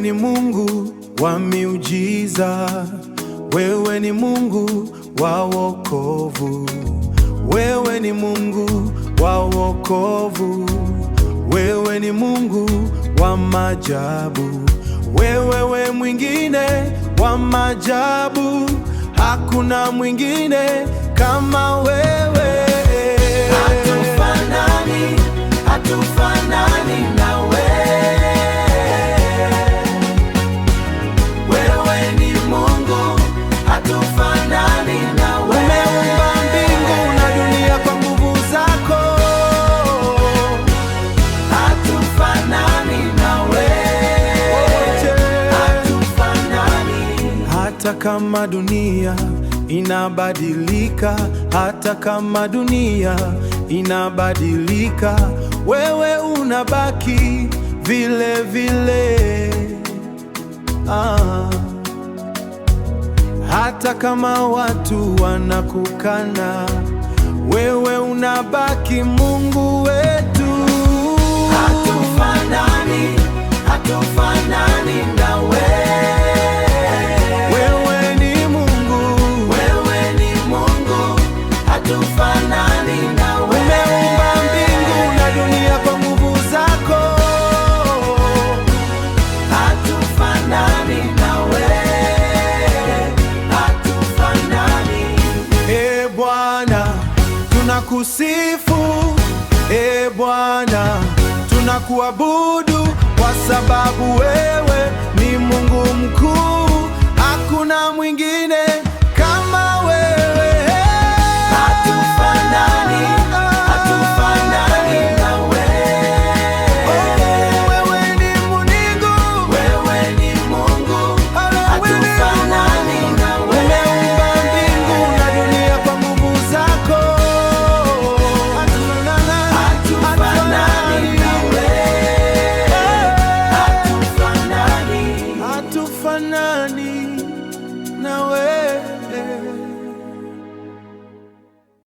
ni Mungu wa miujiza, wewe ni Mungu wa wokovu, wewe ni Mungu wa wokovu, wewe ni Mungu wa maajabu, wewe mwingine wa maajabu, hakuna mwingine kama wewe. Hatufanani, hatufanani na wewe. Wewe ni Mungu, hatufanani na wewe. Umeumba mbingu na dunia kwa nguvu zako. Hatufanani na wewe. Hatufanani. Hata kama dunia inabadilika, hata kama dunia inabadilika, wewe unabaki vile vile. Hata kama watu wanakukana, wewe unabaki Mungu wetu. Hatufanani, hatufanani na wewe. Wewe ni Mungu, wewe ni Mungu, hatufanani na wewe. umeumba mbingu na dunia kwa nguvu zako. Hatufanani na wewe, hatufanani. E Bwana, tunakusifu. E Bwana, tunakuabudu kwa sababu wewe